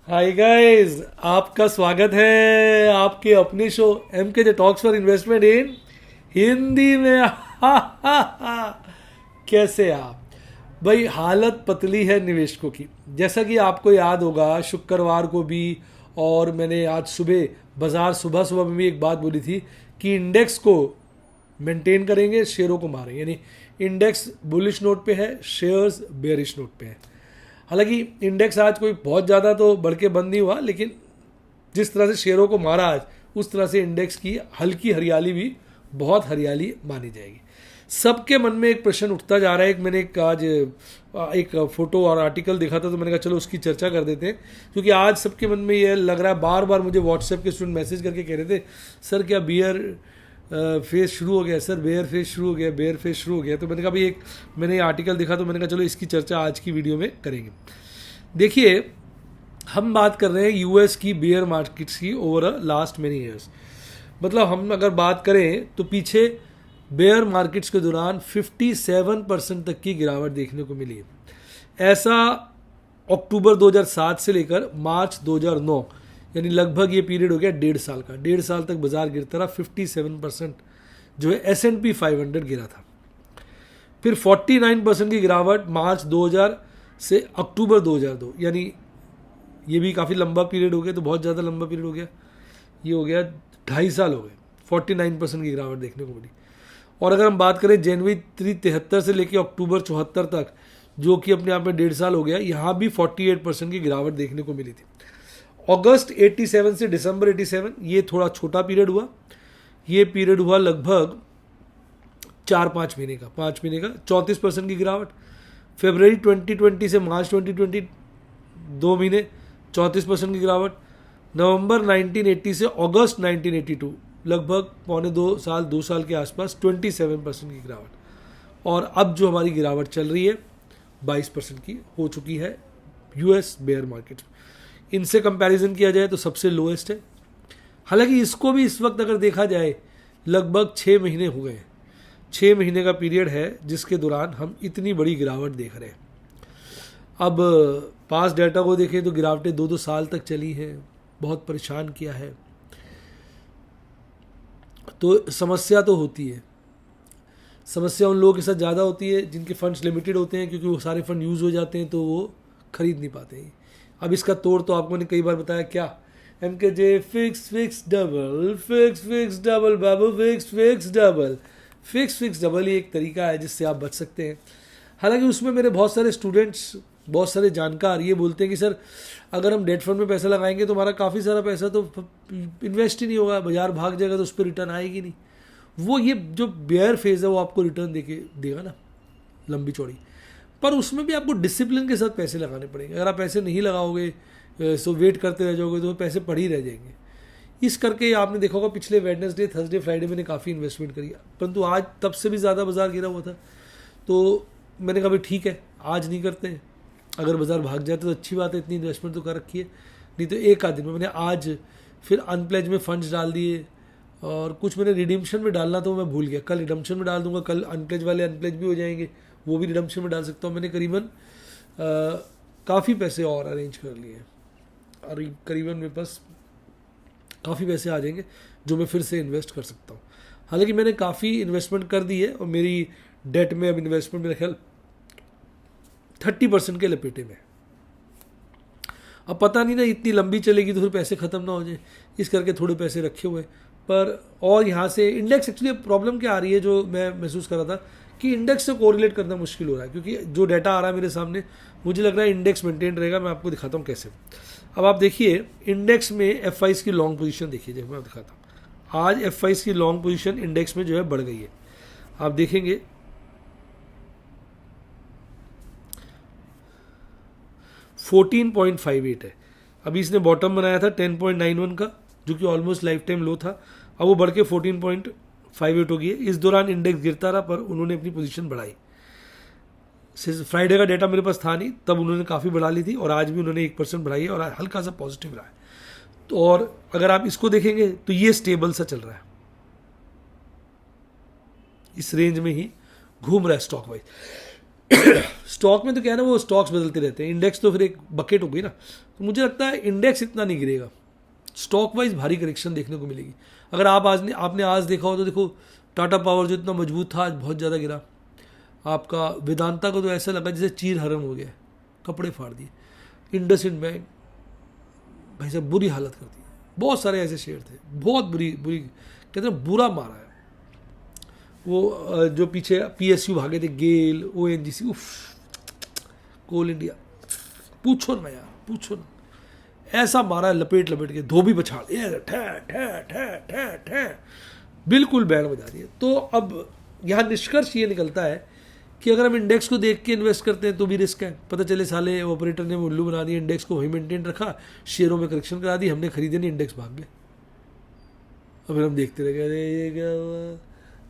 Hi guys, आपका स्वागत है आपके अपने show M K J talks for investment इन हिंदी में। कैसे आप भाई? हालत पतली है निवेशकों की। जैसा कि आपको याद होगा, शुक्रवार को भी और मैंने आज सुबह बाजार सुबह सुबह में भी एक बात बोली थी कि इंडेक्स को मेंटेन करेंगे, शेयरों को मारेंगे। यानी इंडेक्स बुलिश नोट पे है, शेयर्स बेयरिश नोट पे है। हालांकि इंडेक्स आज कोई बहुत ज़्यादा तो बढ़ के बंद नहीं हुआ, लेकिन जिस तरह से शेयरों को मारा आज, उस तरह से इंडेक्स की हल्की हरियाली भी बहुत हरियाली मानी जाएगी। सबके मन में एक प्रश्न उठता जा रहा है। मैंने आज एक फोटो और आर्टिकल देखा था, तो मैंने कहा चलो उसकी चर्चा कर देते हैं, क्योंकि आज सबके मन में ये लग रहा है। बार बार मुझे व्हाट्सएप के स्टूडेंट मैसेज करके कह रहे थे, सर क्या बियर फेज शुरू हो गया? सर बेयर फेज शुरू हो गया, बेयर फेज शुरू हो गया। तो मैंने कहा भाई, एक मैंने ये आर्टिकल देखा, तो मैंने कहा चलो इसकी चर्चा आज की वीडियो में करेंगे। देखिए, हम बात कर रहे हैं यूएस की बेयर मार्केट्स की over a last many years. मतलब हम अगर बात करें तो पीछे बेयर मार्केट्स के दौरान 57% तक की गिरावट देखने को मिली है। ऐसा अक्टूबर 2007 से लेकर मार्च 2009, यानी लगभग ये पीरियड हो गया 1.5 साल का। 1.5 साल तक बाजार गिरता रहा। 57% जो है S&P 500 गिरा था। फिर 49% की गिरावट मार्च 2000 से अक्टूबर 2002, यानी ये भी काफ़ी लंबा पीरियड हो गया, तो बहुत ज़्यादा लंबा पीरियड हो गया। ये हो गया 2.5 साल हो गए, 49% की गिरावट देखने को मिली। और अगर हम बात करें जनवरी 73 से लेकर अक्टूबर 74 तक, जो कि अपने आप में 1.5 साल हो गया, यहाँ भी 48% की गिरावट देखने को मिली थी। अगस्त 87 से दिसंबर 87, ये थोड़ा छोटा पीरियड हुआ। ये पीरियड हुआ लगभग 4-5 महीने का, 5 महीने का, 34% की गिरावट। फरवरी 2020 से मार्च 2020, 2 महीने, 34% की गिरावट। नवंबर 1980 से अगस्त 1982, लगभग 2.25 साल, 2 साल के आसपास, 27% की गिरावट। और अब जो हमारी गिरावट चल रही है 22% की हो चुकी है यूएस बेयर मार्केट। इनसे कंपैरिजन किया जाए तो सबसे लोएस्ट है। हालांकि इसको भी इस वक्त अगर देखा जाए, लगभग 6 महीने हो गए। 6 महीने का पीरियड है जिसके दौरान हम इतनी बड़ी गिरावट देख रहे हैं। अब पास डाटा को देखें तो गिरावटें 2-2 साल तक चली हैं, बहुत परेशान किया है। तो समस्या तो होती है। समस्या उन लोगों के साथ ज़्यादा होती है जिनके फंड्स लिमिटेड होते हैं, क्योंकि वो सारे फंड यूज़ हो जाते हैं तो वो खरीद नहीं पाते हैं। अब इसका तोड़ तो आपको मैंने कई बार बताया, क्या M K J fix fix double, fix fix double बाबू, fix fix double. Fix fix double ही एक तरीका है जिससे आप बच सकते हैं। हालांकि उसमें मेरे बहुत सारे स्टूडेंट्स, बहुत सारे जानकार ये बोलते हैं कि सर अगर हम डेट फंड में पैसा लगाएंगे तो हमारा काफ़ी सारा पैसा तो इन्वेस्ट ही नहीं होगा, बाजार भाग जाएगा तो उस पर रिटर्न आएगी नहीं। वो ये जो बेयर फेज है वो आपको रिटर्न देगा ना, लंबी चौड़ी। पर उसमें भी आपको डिसिप्लिन के साथ पैसे लगाने पड़ेंगे। अगर आप पैसे नहीं लगाओगे, सो वेट करते रह जाओगे, तो पैसे पड़ ही रह जाएंगे। इस करके आपने देखा होगा पिछले वेडनेसडे, थर्सडे, फ्राइडे मैंने काफ़ी इन्वेस्टमेंट करी, परंतु आज तब से भी ज़्यादा बाजार गिरा हुआ था। तो मैंने कहा भाई ठीक है, आज नहीं करते हैं। अगर बाजार भाग जाए तो अच्छी बात है, इतनी इन्वेस्टमेंट तो कर रखी है। नहीं तो एक आध दिन में मैंने आज फिर अनप्लेज में फंड्स डाल दिए, और कुछ मैंने रिडम्पशन में डालना तो मैं भूल गया। कल रिडम्पशन में डाल दूंगा, कल अनप्लेज वाले अनप्लेज भी हो जाएंगे, वो भी रिडम्पशन में डाल सकता हूँ। मैंने करीबन काफ़ी पैसे और अरेंज कर लिए हैं, और करीबन मेरे पास काफ़ी पैसे आ जाएंगे जो मैं फिर से इन्वेस्ट कर सकता हूँ। हालांकि मैंने काफ़ी इन्वेस्टमेंट कर दी है, और मेरी डेट में अब इन्वेस्टमेंट मेरा ख्याल 30% के लपेटे में। अब पता नहीं ना इतनी लंबी चलेगी तो फिर पैसे ख़त्म ना हो जाए, इस करके थोड़े पैसे रखे हुए पर। और यहाँ से इंडेक्स, एक्चुअली प्रॉब्लम क्या आ रही है जो मैं महसूस कर रहा था कि इंडेक्स से कोरिलेट करना मुश्किल हो रहा है, क्योंकि जो डाटा आ रहा है मेरे सामने, मुझे लग रहा है इंडेक्स मेंटेन रहेगा। मैं आपको दिखाता हूँ कैसे। अब आप देखिए इंडेक्स में एफ की लॉन्ग पोजीशन देखिए, जब मैं दिखाता हूँ आज एफ की लॉन्ग पोजीशन इंडेक्स में जो है बढ़ गई है। आप देखेंगे 14.58 है। अभी इसने बॉटम बनाया था 10.91 का, जो कि ऑलमोस्ट लाइफ टाइम लो था। अब वो बढ़ के 14.58 हो गई है। इस दौरान इंडेक्स गिरता रहा, पर उन्होंने अपनी पोजीशन बढ़ाई। फ्राइडे का डेटा मेरे पास था नहीं, तब उन्होंने काफ़ी बढ़ा ली थी, और आज भी उन्होंने 1% बढ़ाई है, और हल्का सा पॉजिटिव रहा है। तो और अगर आप इसको देखेंगे तो ये स्टेबल सा चल रहा है, इस रेंज में ही घूम रहा है स्टॉक वाइज। स्टॉक में तो क्या है ना, वो स्टॉक्स बदलते रहते हैं, इंडेक्स तो फिर एक बकेट हो गई ना। तो मुझे लगता है इंडेक्स इतना नहीं गिरेगा, स्टॉक वाइज भारी करेक्शन देखने को मिलेगी। अगर आप आपने आज देखा हो तो देखो, टाटा पावर जो इतना मजबूत था आज बहुत ज़्यादा गिरा। आपका वेदांता को तो ऐसा लगा जैसे चीर हरण हो गया, कपड़े फाड़ दिए। इंडसइंड बैंक भाई साहब बुरी हालत कर दी। बहुत सारे ऐसे शेयर थे, बहुत बुरी बुरी कहते हैं बुरा मारा है। वो जो पीछे PSU भागे थे, गेल, ONGC, उफ, कोल इंडिया, पूछो ना यार, पूछो ना, ऐसा मारा लपेट लपेट के, धोबी पछाड़ ठे बिल्कुल बैंड बजा दिए। तो अब यहाँ निष्कर्ष ये निकलता है कि अगर हम इंडेक्स को देख के इन्वेस्ट करते हैं तो भी रिस्क है। पता चले साले ऑपरेटर ने उल्लू बना दिया, इंडेक्स को वही मेंटेन रखा, शेयरों में करेक्शन करा दी, हमने खरीदे नहीं, इंडेक्स भाग गए। और फिर हम देखते रह गए, अरे ये क्या हुआ,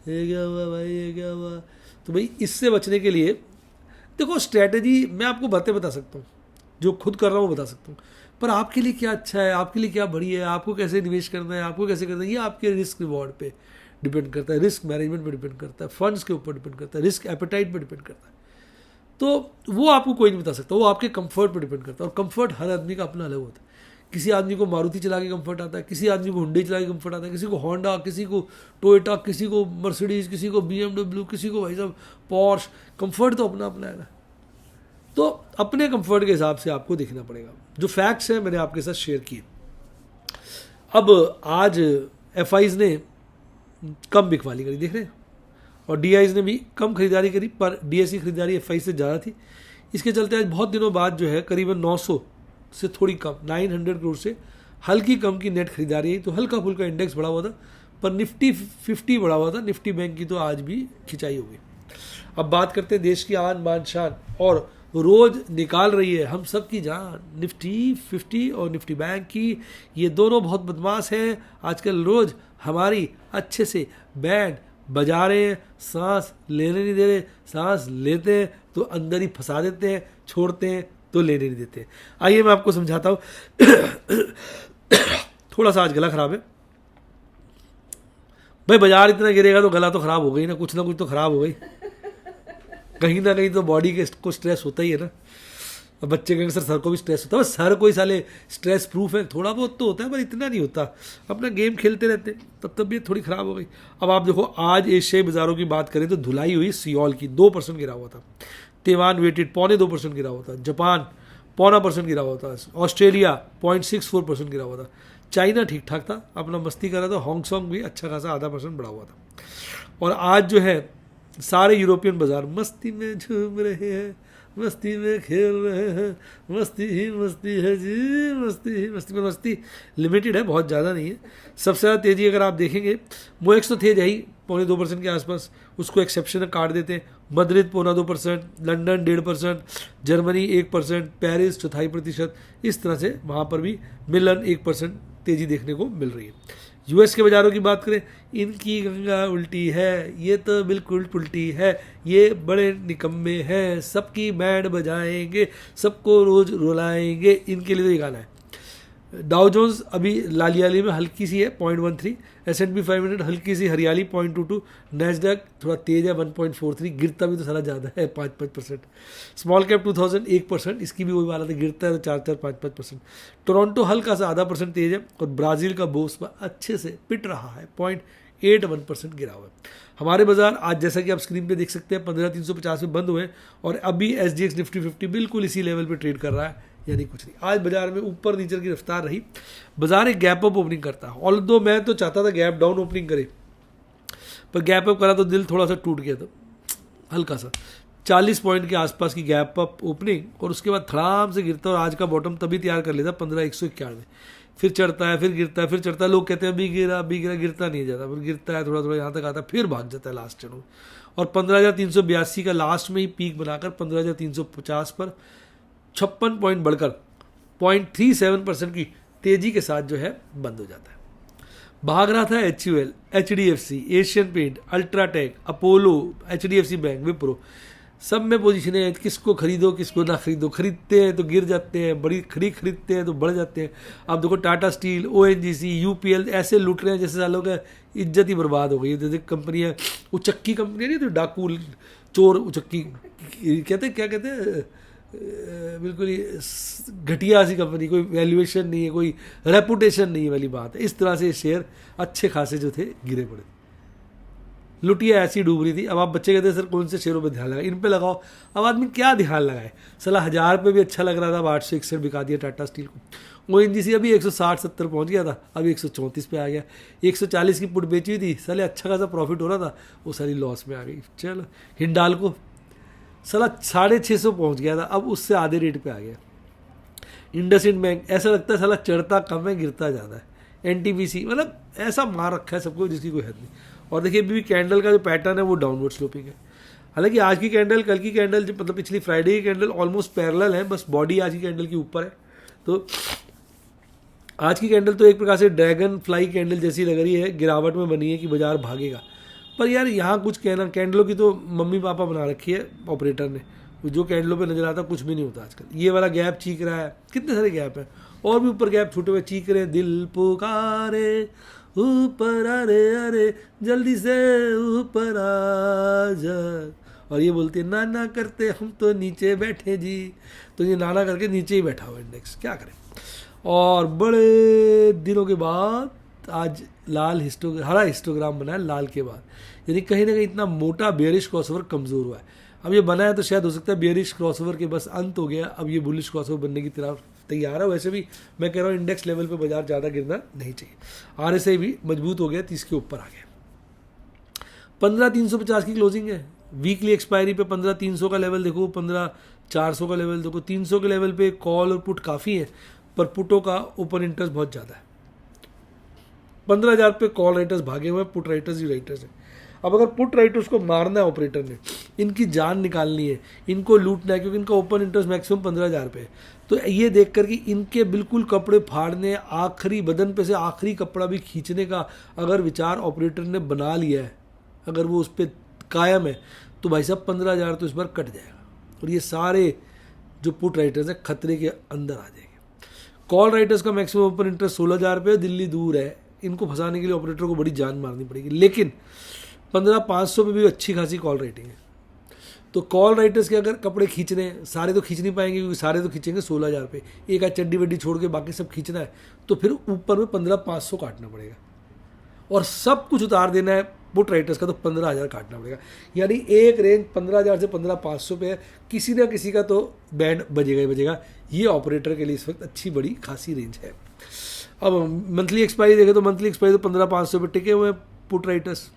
ये क्या हुआ भाई, ये क्या हुआ। तो भाई इससे बचने के लिए देखो, स्ट्रैटेजी मैं आपको बातें बता सकता हूँ, जो खुद कर रहा हूँ वो बता सकता हूँ, पर आपके लिए क्या अच्छा है, आपके लिए क्या बढ़िया है, आपको कैसे निवेश करना है, आपको कैसे करना है, ये आपके रिस्क रिवॉर्ड पे डिपेंड करता है, रिस्क मैनेजमेंट पे डिपेंड करता है, फंड्स के ऊपर डिपेंड करता है, रिस्क एपेटाइट पे डिपेंड करता है। तो वो आपको कोई नहीं बता सकता, वो आपके कंफर्ट पे डिपेंड करता है। और कंफर्ट हर आदमी का अपना अलग होता है। किसी आदमी को मारुति चला के कंफर्ट आता है, किसी आदमी को हुंडई चला के कंफर्ट आता है, किसी को होंडा, किसी को टोयोटा, किसी को मर्सिडीज, किसी को BMW, किसी को भाई साहब पॉर्श। कंफर्ट तो अपना अपना है ना। तो अपने कंफर्ट के हिसाब से आपको देखना पड़ेगा। जो फैक्ट्स हैं मैंने आपके साथ शेयर किए। अब आज FIs ने कम बिकवाली करी, देख रहे हैं, और DIs ने भी कम खरीदारी करी, पर DSE खरीदारी FI से ज़्यादा थी। इसके चलते आज बहुत दिनों बाद जो है करीबन 900 से थोड़ी कम, 900 करोड़ से हल्की कम की नेट खरीदारी है। तो हल्का फुल्का इंडेक्स बढ़ा हुआ था, पर निफ्टी 50 बढ़ा हुआ था। निफ्टी बैंक की तो आज भी खिंचाई हो गई। अब बात करते हैं देश की आन बान शान, और रोज निकाल रही है हम सब की जान, निफ्टी 50 और निफ्टी बैंक की। ये दोनों बहुत बदमाश हैं, आजकल रोज हमारी अच्छे से बैंड बजा रहे हैं, सांस लेने नहीं दे रहे, सांस लेते हैं तो अंदर ही फंसा देते हैं, छोड़ते हैं तो लेने नहीं देते। आइए मैं आपको समझाता हूँ। थोड़ा सा आज गला खराब है भाई, बाजार इतना गिरेगा तो गला तो खराब हो गई ना कुछ तो खराब हो गई। कहीं ना कहीं तो बॉडी के को स्ट्रेस होता ही है ना। अब बच्चे कहेंगे सर को भी स्ट्रेस होता है, सर कोई साले स्ट्रेस प्रूफ है, थोड़ा बहुत तो होता है पर इतना नहीं होता। अपना गेम खेलते रहते, तब तबीयत थोड़ी ख़राब हो गई। अब आप देखो, आज एशियाई बाज़ारों की बात करें तो धुलाई हुई सियोल की 2% गिरा हुआ था, ताइवान वेटेड 0.25% गिरा हुआ था, जापान 0.25% गिरा हुआ था, ऑस्ट्रेलिया 0.64% गिरा हुआ था, चाइना ठीक ठाक था, अपना मस्ती कर रहा था, हांगकांग भी अच्छा खासा 0.5% बढ़ा हुआ था। और आज जो है सारे यूरोपियन बाजार मस्ती में झूम रहे हैं, मस्ती में खेल रहे हैं, मस्ती ही मस्ती है जी, मस्ती ही मस्ती। में मस्ती लिमिटेड है, बहुत ज़्यादा नहीं है। सबसे ज़्यादा तेज़ी अगर आप देखेंगे, मोएक्स तो तेज है ही 0.2% के आसपास, उसको एक्सेप्शन काट देते हैं। मद्रिद 0.2%, लंदन 1.5%, जर्मनी 1%, पेरिस 0.4%, इस तरह से वहाँ पर भी मिलन 1% तेज़ी देखने को मिल रही है। US के बाज़ारों की बात करें, इनकी गंगा उल्टी है, ये तो बिल्कुल उल्टी है, ये बड़े निकम्मे हैं, सबकी बैंड बजाएंगे, सबको रोज़ रुलाएंगे, इनके लिए तो ये गाना है। डाउ जोन्स अभी लालियाली में हल्की सी है 0.13, S&P 500 हल्की सी हरियाली 0.22, नैस्डैक थोड़ा तेज है 1.43, गिरता भी तो सारा ज़्यादा है 5%। स्मॉल कैप 2000 1%, इसकी भी वही वाला था, गिरता है तो 4-5%। टोरंटो हल्का सा 0.5% तेज है, और ब्राज़ील का बोस्पा अच्छे से पिट रहा है, 0.81% गिरा हुआ है। हमारे बाजार आज जैसा कि आप स्क्रीन पे देख सकते हैं 15,350 में बंद हुए, और अभी SGX निफ्टी 50 बिल्कुल इसी लेवल पे ट्रेड कर रहा है, यानी कुछ नहीं। आज बाजार में ऊपर नीचे की रफ्तार रही, बाजार एक गैप अप ओपनिंग करता है। ऑल्दो मैं तो चाहता था गैप डाउन ओपनिंग करे, पर गैप अप करा तो दिल थोड़ा सा टूट गया था, हल्का सा 40 पॉइंट के आसपास की गैप अप ओपनिंग, और उसके बाद धड़ाम से गिरता है। और आज का बॉटम तभी तैयार कर लेता 15,191, फिर चढ़ता है, फिर गिरता है, फिर चढ़ता है। लोग कहते हैं अभी गिरा, गिरता नहीं जाता, फिर गिरता है थोड़ा थोड़ा यहाँ तक आता है, फिर भाग जाता है लास्ट चढ़ो। और 15,382 का लास्ट में ही पीक बनाकर 15,350 पर 56 पॉइंट बढ़कर 0.37% की तेजी के साथ जो है बंद हो जाता है। भाग रहा था HUL, HDFC, Asian paint, UltraTech, Apollo, HDFC bank, Wipro, सब में पोजीशन है। किसको खरीदो किसको ना खरीदो, खरीदते हैं तो गिर जाते हैं, बड़ी खरीदते हैं तो बढ़ जाते हैं। अब देखो टाटा स्टील, ONGC, UPL ऐसे लूट रहे हैं जैसे सालों का इज्जत ही बर्बाद हो गई। जैसे कंपनियाँ, वो चक्की कंपनी नहीं तो डाकू चोर उचक्की कहते क्या कहते हैं, बिल्कुल ही घटिया सी कंपनी, कोई वैल्यूएशन नहीं है, कोई रेपुटेशन नहीं है वाली बात है। इस तरह से शेयर अच्छे खासे जो थे गिरे पड़े, लुटिया ऐसी डूब रही थी। अब आप बच्चे कहते हैं सर कौन से शेयरों पे ध्यान लगाए, इन पे लगाओ। अब आदमी क्या ध्यान लगाए, सला 1000 पे भी अच्छा लग रहा था, अब 861 बिका दिया टाटा स्टील को। ONGC अभी 160-70 पहुंच गया था, अभी 134 पे आ गया। 140 की पुट बेची हुई थी, साले अच्छा खासा प्रॉफिट हो रहा था, वो सारी लॉस में आ गई। चलो हिंडाल्को साला 650 पहुंच गया था, अब उससे आधे रेट पे आ गया। इंडसइंड बैंक ऐसा लगता है साला चढ़ता कम है गिरता ज़्यादा है। NTPC मतलब ऐसा मार रखा है सबको जिसकी कोई हद नहीं। और देखिए अभी भी कैंडल का जो पैटर्न है वो डाउनवर्ड स्लोपिंग है। हालांकि आज की कैंडल कल की कैंडल मतलब पिछली फ्राइडे की कैंडल ऑलमोस्ट पैरेलल है, बस बॉडी आज की कैंडल के ऊपर है। तो आज की कैंडल तो एक प्रकार से ड्रैगन फ्लाई कैंडल जैसी लग रही है, गिरावट में बनी है कि बाजार भागेगा। पर यार यहाँ कुछ कहना, कैंडलों की तो मम्मी पापा बना रखी है ऑपरेटर ने, जो कैंडलों पे नजर आता कुछ भी नहीं होता आजकल। ये वाला गैप चीख रहा है, कितने सारे गैप हैं और भी ऊपर गैप छूटे हुए चीख रहे हैं, दिल पुकारे ऊपर अरे अरे जल्दी से ऊपर आ जा। और ये बोलते ना ना करते हम तो नीचे बैठे जी, तो ये नाना करके नीचे ही बैठा हुआ इंडेक्स, क्या करें। और बड़े दिनों के बाद आज लाल हरा हिस्टोग्राम बना है लाल के बाद, यानी कहीं ना कहीं इतना मोटा बेयरिश क्रॉसओवर कमज़ोर हुआ है। अब ये बना है तो शायद हो सकता है बेयरिश क्रॉसओवर के बस अंत हो गया, अब ये बुलिश क्रॉसओवर बनने की तरफ तैयार है। वैसे भी मैं कह रहा हूँ इंडेक्स लेवल पे बाजार ज़्यादा गिरना नहीं चाहिए। RSI भी मजबूत हो गया, 30 के ऊपर आ गया। 15,350 की क्लोजिंग है। वीकली एक्सपायरी पे 15,300 का लेवल देखो, 15,400 का लेवल देखो। 300 के लेवल पे कॉल और पुट काफ़ी है, पर पुटों का ओपन इंटरेस्ट बहुत ज़्यादा है। 15,000 पे कॉल राइटर्स भागे हुए हैं, पुट राइटर्स ही राइटर्स हैं। अब अगर पुट राइटर्स को मारना है ऑपरेटर ने, इनकी जान निकालनी है, इनको लूटना है, क्योंकि इनका ओपन इंटरेस्ट मैक्सिमम 15,000 पे है, तो ये देख कर कि इनके बिल्कुल कपड़े फाड़ने, आखिरी बदन पे से आखिरी कपड़ा भी खींचने का अगर विचार ऑपरेटर ने बना लिया है, अगर वो उस पर कायम है, तो भाई साहब 15,000 तो इस बार कट जाएगा और ये सारे जो पुट राइटर्स हैं खतरे के अंदर आ जाएंगे। कॉल राइटर्स का मैक्सिमम ओपन इंटरेस्ट 16,000 पे, दिल्ली दूर है, इनको फंसाने के लिए ऑपरेटर को बड़ी जान मारनी पड़ेगी। लेकिन 15,500 पे भी अच्छी खासी कॉल राइटिंग है। तो कॉल राइटर्स के अगर कपड़े खींचने, सारे तो खींच नहीं पाएंगे क्योंकि सारे तो खींचेंगे 16,000 पे, एक आध चड्डी वड्डी छोड़ के बाकी सब खींचना है, तो फिर ऊपर में 15,500 काटना पड़ेगा और सब कुछ उतार देना है पुट राइटर्स का, तो 15,000 काटना पड़ेगा। यानी एक रेंज 15,000 से 15,500 पे है, किसी ना किसी का तो बैंड बजेगा ही बजेगा। ये ऑपरेटर के लिए इस वक्त अच्छी बड़ी खासी रेंज है। अब मंथली एक्सपायरी देखें तो मंथली एक्सपायरी तो 15,500 पे टिके हुए हैं पुट राइटर्स,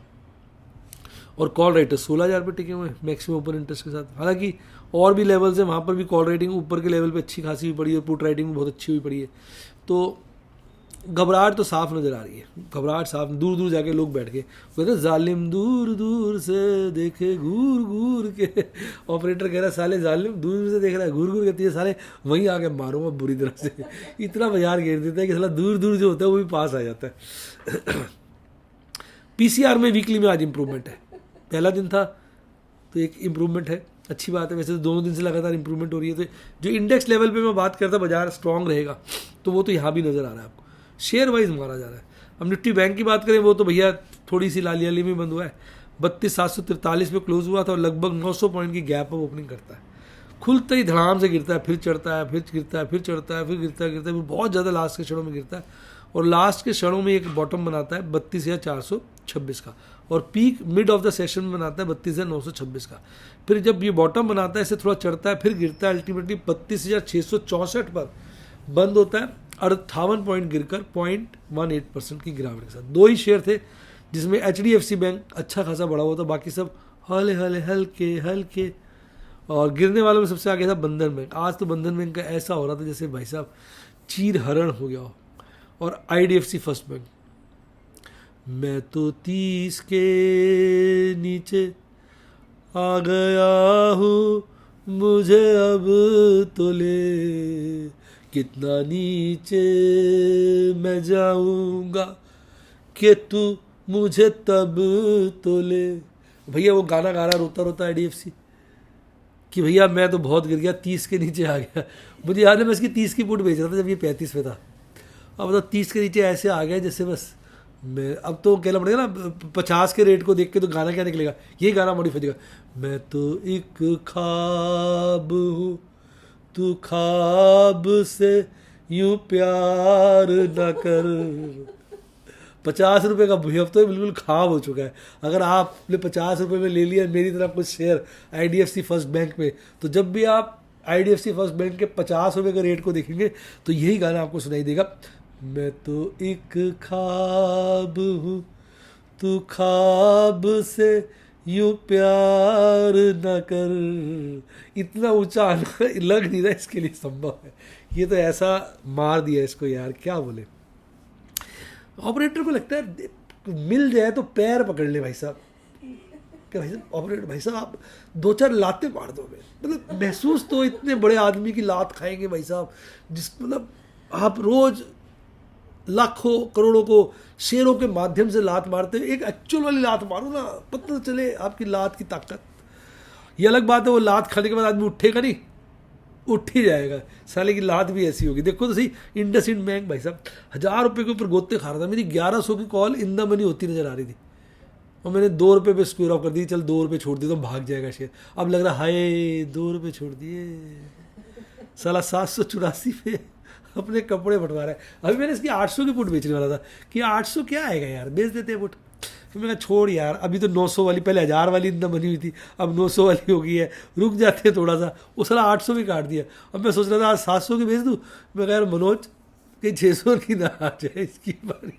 और कॉल राइटर्स 16,000 पे टिके हुए हैं मैक्सिमम ओपन इंटरेस्ट के साथ। हालांकि और भी लेवल्स हैं, वहाँ पर भी कॉल राइटिंग ऊपर के लेवल पे अच्छी खासी हुई पड़ी है और पुट राइटिंग भी बहुत अच्छी हुई पड़ी है। तो घबराहट तो साफ नज़र आ रही है, घबराहट साफ। दूर दूर जाके लोग बैठ के कहते जालिम दूर दूर से देखे घूर घूर के, ऑपरेटर कह रहा है साले जालिम दूर दूर से देख रहा है, घूर घूर कहती है साले वहीं आके मारूंगा बुरी तरह से। इतना बाजार घेर देता है कि साला दूर दूर जो होता है वो भी पास आ जाता है। PCR में वीकली में आज इंप्रूवमेंट है, पहला दिन था तो एक इम्प्रूवमेंट है, अच्छी बात है। वैसे तो दोनों दिन से लगातार इंप्रूवमेंट हो रही है। तो जो इंडेक्स लेवल पे मैं बात करता बाजार स्ट्रांग रहेगा, तो वो तो यहाँ भी नज़र आ रहा है आपको, शेयर वाइज मारा जा रहा है। अब निफ्टी बैंक की बात करें, वो तो भैया थोड़ी सी लाली लाली में बंद हुआ है, 32,743 पे क्लोज हुआ था और लगभग 900 पॉइंट की गैप पर ओपनिंग करता है। खुलते ही धड़ाम से गिरता है, फिर चढ़ता है, फिर गिरता है, फिर चढ़ता है, फिर गिरता है, गिरता है, फिर बहुत ज़्यादा लास्ट के क्षणों में गिरता है और लास्ट के क्षणों में एक बॉटम बनाता है 32,426 का और peak mid of the session में बनाता है 32,926 का। फिर जब ये बॉटम बनाता है, इसे थोड़ा चढ़ता है, फिर गिरता है, अल्टीमेटली 32,664 पर बंद होता है 58 पॉइंट गिरकर 0.18% की गिरावट के साथ। दो ही शेयर थे जिसमें HDFC बैंक अच्छा खासा बढ़ा हुआ था, बाकी सब हले हले हल्के हल्के, और गिरने वालों में सबसे आगे था बंधन बैंक। आज तो बंधन बैंक का ऐसा हो रहा था जैसे भाई साहब चीर हरण हो गया हो। और IDFC फर्स्ट बैंक, मैं तो 30 के नीचे आ गया हूँ, मुझे अब तो ले, कितना नीचे मैं जाऊंगा कि तू मुझे तब तो ले। भैया वो गाना गा रहा रोता रोता IDFC कि भैया मैं तो बहुत गिर गया, 30 के नीचे आ गया। मुझे याद है मैं इसकी 30 की पुट बेच रहा था जब ये 35 पे था। अब तो 30 के नीचे ऐसे आ गया जैसे बस मैं अब तो कहना पड़ेगा ना, 50 के रेट को देख के तो गाना क्या निकलेगा, ये गाना मॉडिफाई देगा, मैं तो एक ख्वाब हूँ तू ख्वाब से यूं प्यार न कर। 50 रुपये का भूया अब तो बिल्कुल ख्वाब हो चुका है। अगर आपने 50 रुपये में ले लिया मेरी तरह कुछ शेयर IDFC फर्स्ट बैंक में, तो जब भी आप IDFC फर्स्ट बैंक के 50 रुपये के रेट को देखेंगे तो यही गाना आपको सुनाई देगा, मैं तो एक ख्वाब हूँ तू ख्वाब से यूं प्यार न कर। इतना ऊंचा आना लग नहीं रहा इसके लिए संभव है। ये तो ऐसा मार दिया इसको यार, क्या बोले। ऑपरेटर को लगता है मिल जाए तो पैर पकड़ ले भाई साहब, कि भाई साहब ऑपरेटर भाई साहब आप 2-4 लातें मार दो। मतलब महसूस तो इतने बड़े आदमी की लात खाएंगे भाई साहब, जिस मतलब आप रोज लाखों करोड़ों को शेयरों के माध्यम से लात मारते हैं, एक एक्चुअल वाली लात मारो ना, पता चले आपकी लात की ताकत। ये अलग बात है वो लात खाने के बाद आदमी उठेगा नहीं, उठ ही जाएगा, साले की लात भी ऐसी होगी। देखो तो सही, इंडसइंड बैंक भाई साहब 1000 रुपये के ऊपर गोते खा रहा था, मेरी 1100 की कॉल इन द मनी होती नजर आ रही थी, और मैंने 2 रुपये पे स्क्वेयर ऑफ कर दी, चल 2 रुपये छोड़ दिए तो भाग जाएगा शेयर। अब लग रहा हाय 2 रुपये छोड़ दिए, साला 784 पे अपने कपड़े बंटवा रहा है। अभी मैंने इसकी 800 की पुट बेचने वाला था कि 800 क्या आएगा यार, बेच देते हैं पुट। फिर मैंने कहा छोड़ यार, अभी तो 900 वाली, पहले 1000 वाली इतना बनी हुई थी, अब 900 वाली हो गई है, रुक जाते हैं थोड़ा सा। वो साला 800 भी काट दिया। अब मैं सोच रहा था आज 700 की बेच दूँ, मैं कह यार मनोज कहीं 600 की ना आ जाए इसकी बारी।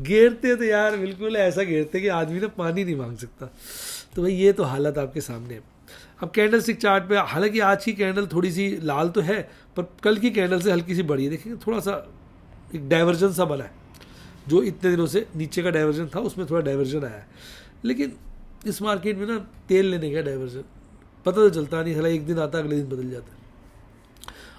घेरते तो यार बिल्कुल ऐसा घेरते कि आदमी ना पानी नहीं मांग सकता। तो भाई ये तो हालत आपके सामने है। अब कैंडल स्टिक चार्ट पे, हालांकि आज की कैंडल थोड़ी सी लाल तो है, पर कल की कैंडल से हल्की सी बढ़ी है। देखिए थोड़ा सा एक डाइवर्जन सा बना है, जो इतने दिनों से नीचे का डाइवर्जन था उसमें थोड़ा डाइवर्जन आया है। लेकिन इस मार्केट में ना तेल लेने का डाइवर्जन पता तो चलता नहीं, हालांकि एक दिन आता है अगले दिन बदल जाता है।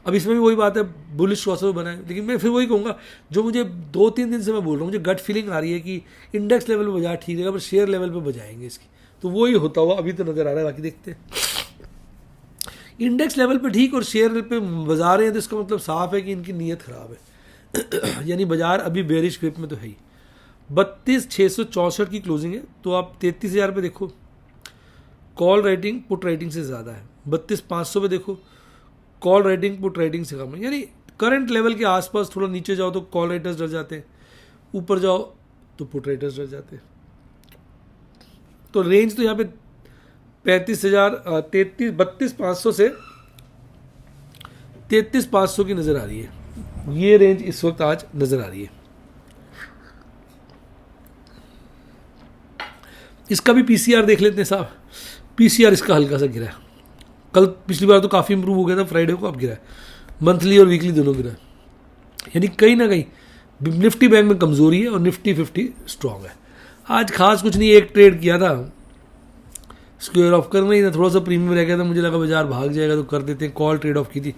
अब इसमें भी वही बात है, बुलिश क्रॉसओवर बना है। लेकिन मैं फिर वही कहूँगा, जो मुझे 2-3 दिन से मैं बोल रहा हूँ, मुझे गट फीलिंग आ रही है कि इंडेक्स लेवल पर बाजार ठीक रहेगा, पर शेयर लेवल पर बजाएंगे इसकी, तो वही होता हुआ अभी तो नज़र आ रहा है। बाकी देखते हैं, इंडेक्स लेवल पे ठीक और शेयर पे बाजार हैं, तो इसका मतलब साफ है कि इनकी नीयत ख़राब है। यानी बाजार अभी बेरिश ग्रिप में तो है ही। 32,664 की क्लोजिंग है, तो आप 33,000 पे देखो, कॉल राइटिंग पुट राइटिंग से ज़्यादा है। 32,500 पे देखो, कॉल राइटिंग पुट राइटिंग से कम है। यानी करंट लेवल के आसपास थोड़ा नीचे जाओ तो कॉल राइटर्स डर जाते हैं, ऊपर जाओ तो पुट राइटर्स डर जाते हैं। तो रेंज तो यहाँ पे 32,500 से 33,500 की नज़र आ रही है। ये रेंज इस वक्त आज नज़र आ रही है। इसका भी पीसीआर देख लेते हैं साहब। पीसीआर इसका हल्का सा गिरा है, कल पिछली बार तो काफ़ी इंप्रूव हो गया था फ्राइडे को, अब गिरा है। मंथली और वीकली दोनों गिरा है। यानी कहीं ना कहीं निफ्टी बैंक में कमज़ोरी है और निफ्टी 50 स्ट्रांग है। आज खास कुछ नहीं, एक ट्रेड किया था, स्क्वेयर ऑफ करना ही था, थोड़ा सा प्रीमियम रह गया था, मुझे लगा बाजार भाग जाएगा तो कर देते हैं, कॉल ट्रेड ऑफ की थी,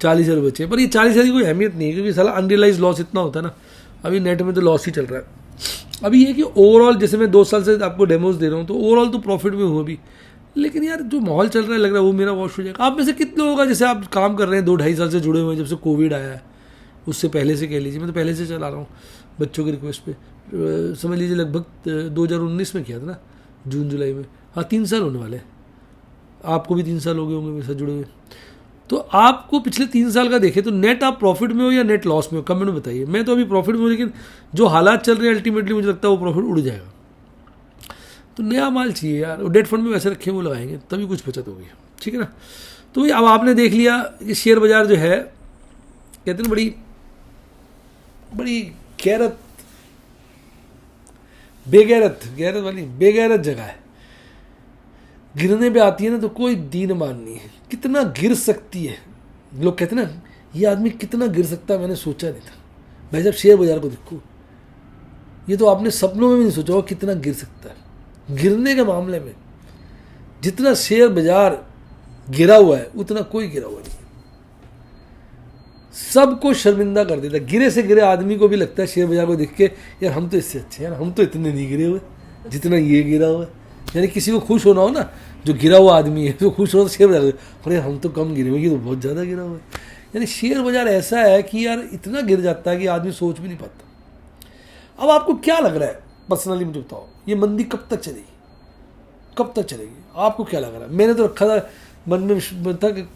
40,000 बचे। पर ये 40,000 की कोई अहमियत नहीं है, क्योंकि साला अनरियलाइज लॉस इतना होता है ना, अभी नेट में तो लॉस ही चल रहा है। अभी ये कि ओवरऑल, जैसे मैं 2 साल से आपको डेमोज दे रहा हूँ, तो ओवरऑल तो प्रॉफिट में हूँ अभी। लेकिन यार जो माहौल चल रहा है, लग रहा है वो मेरा वॉश हो जाएगा। आप में से कितने होगा जैसे आप काम कर रहे हैं 2-2.5 साल से जुड़े हुए हैं, जब से कोविड आया है, उससे पहले से कह लीजिए, मैं तो पहले से चला रहा हूँ बच्चों की रिक्वेस्ट पे, समझ लीजिए लगभग 2019 में किया था ना, जून जुलाई में। हाँ 3 साल होने वाले हैं, आपको भी 3 साल हो गए होंगे मेरे साथ जुड़े हुए। तो आपको पिछले 3 साल का देखें तो नेट आप प्रॉफिट में हो या नेट लॉस में हो, कमेंट में बताइए। मैं तो अभी प्रॉफिट में हूँ, लेकिन जो हालात चल रहे हैं अल्टीमेटली मुझे लगता है वो प्रॉफिट उड़ जाएगा। तो नया माल चाहिए यार, और डेट फंड में वैसे रखे वो लगाएंगे तभी कुछ बचत होगी, ठीक है ना। तो अब आपने देख लिया कि शेयर बाजार जो है, कहते हैं बड़ी बड़ी गैरत बेगैरत जगह है। गिरने पे आती है ना तो कोई दीन मान नहीं है, कितना गिर सकती है। लोग कहते हैं ना ये आदमी कितना गिर सकता है, मैंने सोचा नहीं था। भाई जब शेयर बाजार को देखो, ये तो आपने सपनों में भी नहीं सोचा होगा कितना गिर सकता है। गिरने के मामले में जितना शेयर बाजार गिरा हुआ है उतना कोई गिरा हुआ नहीं है। सबको शर्मिंदा कर देता है। गिरे से गिरे आदमी को भी लगता है शेयर बाजार को देख के, यार हम तो इससे अच्छे हैं, यार हम तो इतने नहीं गिरे हुए जितना ये गिरा हुआ है। यानी किसी को खुश होना हो ना, जो गिरा हुआ आदमी है तो खुश हो तो शेयर बाजार, अरे हम तो कम गिरे हुए, ये तो बहुत ज़्यादा गिरा हुआ है। यानी शेयर बाजार ऐसा है कि यार इतना गिर जाता है कि आदमी सोच भी नहीं पाता। अब आपको क्या लग रहा है पर्सनली मुझे बताओ, ये मंदी कब तक चलेगी, कब तक चलेगी, आपको क्या लग रहा है? मैंने तो रखा था मन में,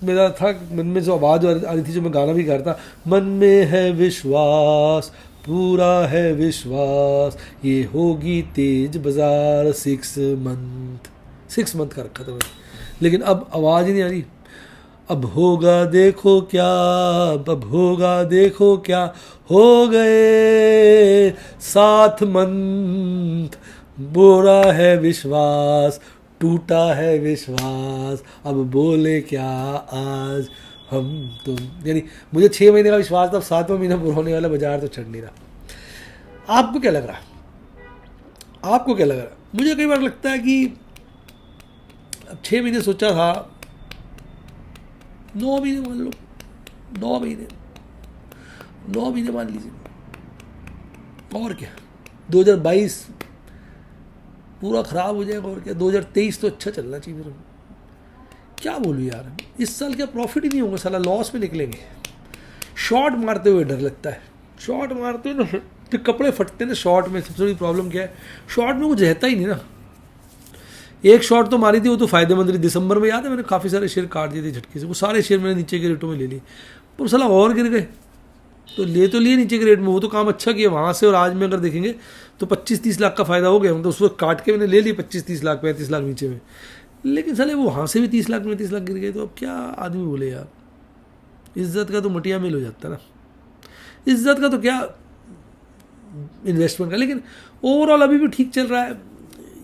मेरा था मन में जो आवाज़ आ रही थी, जो मैं गाना भी गा रहा था, मन में है विश्वास, पूरा है विश्वास, ये होगी तेज बाजार 6 मंथ का रखा था मैंने, लेकिन अब आवाज़ ही नहीं आ रही। अब होगा देखो क्या, अब होगा देखो क्या, हो गए 7 मंथ, बुरा है विश्वास, टूटा है विश्वास, अब बोले क्या आज हम तुम। यानी मुझे 6 महीने का विश्वास था, अब 7वां महीना पूरा होने वाला, बाजार तो चढ़ नहीं रहा। आपको क्या लग रहा है, आपको क्या लग रहा है? मुझे कई बार लगता है कि अब 6 महीने सोचा था, 9 महीने मान लो, 9 महीने मान लीजिए, और क्या 2022 पूरा ख़राब हो जाएगा, और क्या 2023 तो अच्छा चलना चाहिए मेरे। क्या बोलूँ यार, इस साल क्या प्रॉफिट ही नहीं होगा, साला लॉस में निकलेंगे। शॉर्ट मारते हुए डर लगता है, शॉर्ट मारते हुए ना तो कपड़े फटते हैं ना शॉर्ट में। सबसे बड़ी प्रॉब्लम क्या है, शॉर्ट में कुछ रहता ही नहीं ना। एक शॉर्ट तो मारी थी, वो तो फायदेमंद रही। दिसंबर में याद है मैंने काफ़ी सारे शेयर काट दिए थे झटके से, वो सारे शेयर मैंने नीचे के रेटों में ले लिए, पर साला और गिर गए। तो लिए नीचे के रेट में, वो तो काम अच्छा किया वहाँ से। और आज में अगर देखेंगे तो 25-30 लाख का फ़ायदा हो गया, मतलब उस वक्त काट के मैंने ले लिए 25-30 लाख 35 लाख नीचे में, लेकिन साले वो वहाँ से भी 30 लाख 35 लाख गिर गए। तो अब क्या आदमी बोले यार, इज्जत का तो मटिया मेल हो जाता है ना, इज्जत का तो क्या इन्वेस्टमेंट का। लेकिन ओवरऑल अभी भी ठीक चल रहा है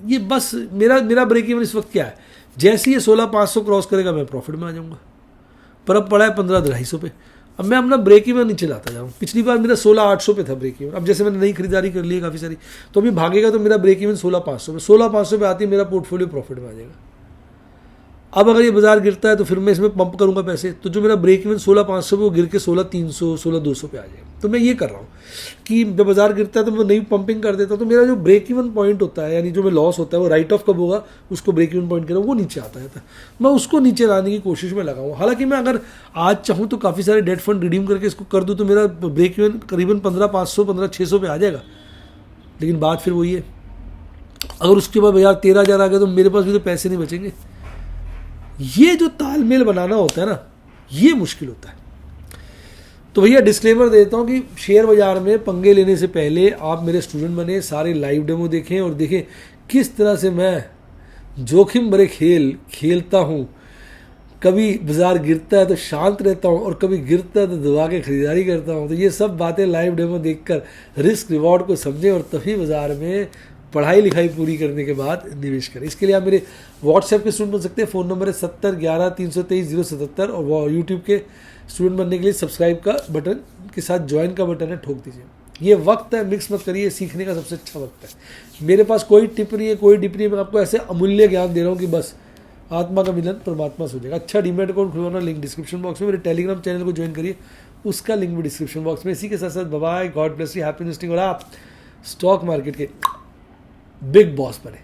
ये। बस मेरा ब्रेक इवन इस वक्त क्या है, जैसे ही 16,500 क्रॉस करेगा मैं प्रॉफिट में आ जाऊँगा, पर अब पड़ा है 15,250 पे। अब मैं अपना ब्रेक इवन नीचे लाता जाऊँ। पिछली बार मेरा 16,800 पे था ब्रेक इवन, अब जैसे मैंने नई खरीदारी कर ली है काफ़ी सारी, तो अभी भागेगा तो मेरा ब्रेक इवन 16,500 पे, 16,500 पे आती है मेरा पोर्टफोलियो प्रॉफिट में आ जाएगा। अब अगर ये बाजार गिरता है तो फिर मैं इसमें पंप करूंगा पैसे, तो जो मेरा ब्रेक इवन 16,500 पे वो गिर के 16,300 16,200 पे आ जाएगा। तो मैं ये कर रहा हूँ कि जब बाजार गिरता है तो मैं नई पंपिंग कर देता हूँ, तो मेरा जो ब्रेक इवन पॉइंट होता है, यानी जो मैं लॉस होता है वो राइट ऑफ कब होगा, उसको ब्रेक इवन पॉइंट करूँ, वो नीचे आता है। मैं उसको नीचे लाने की कोशिश में लगाऊँ। हालांकि मैं अगर आज चाहूँ तो काफ़ी सारे डेट फंड रिडीम करके इसको कर दूँ तो मेरा ब्रेक इवन करीबन 15,500 15,600 पे आ जाएगा। लेकिन बात फिर वही है, अगर उसके बाद बाजार 13,000 आ गया तो मेरे पास भी तो पैसे नहीं बचेंगे। ये जो तालमेल बनाना होता है ना, ये मुश्किल होता है। तो भैया डिस्क्लेमर देता हूँ कि शेयर बाजार में पंगे लेने से पहले आप मेरे स्टूडेंट बने, सारे लाइव डेमो देखें और देखें किस तरह से मैं जोखिम भरे खेल खेलता हूँ। कभी बाजार गिरता है तो शांत रहता हूँ और कभी गिरता है तो दबा के खरीदारी करता हूँ। तो ये सब बातें लाइव डेमो देखकर रिस्क रिवॉर्ड को समझें और तभी बाजार में पढ़ाई लिखाई पूरी करने के बाद निवेश करें। इसके लिए आप मेरे व्हाट्सएप के स्टूडेंट बन सकते हैं, फ़ोन नंबर है 7011-323-077, और यूट्यूब के स्टूडेंट बनने के लिए सब्सक्राइब का बटन के साथ ज्वाइन का बटन है, ठोक दीजिए। ये वक्त है, मिक्स मत करिए, सीखने का सबसे अच्छा वक्त है। मेरे पास कोई टिप नहीं है, कोई डिप नहीं है, मैं आपको ऐसे अमूल्य ज्ञान दे रहा हूँ कि बस आत्मा का मिलन परमात्मा से हो जाएगा। अच्छा डीमैट अकाउंट खुलवाना, लिंक डिस्क्रिप्शन बॉक्स में। मेरे टेलीग्राम चैनल को ज्वाइन करिए, उसका लिंक भी डिस्क्रिप्शन बॉक्स में। इसी के साथ साथ bye, God bless you, happy investing, और आप स्टॉक मार्केट के बिग बॉस बने।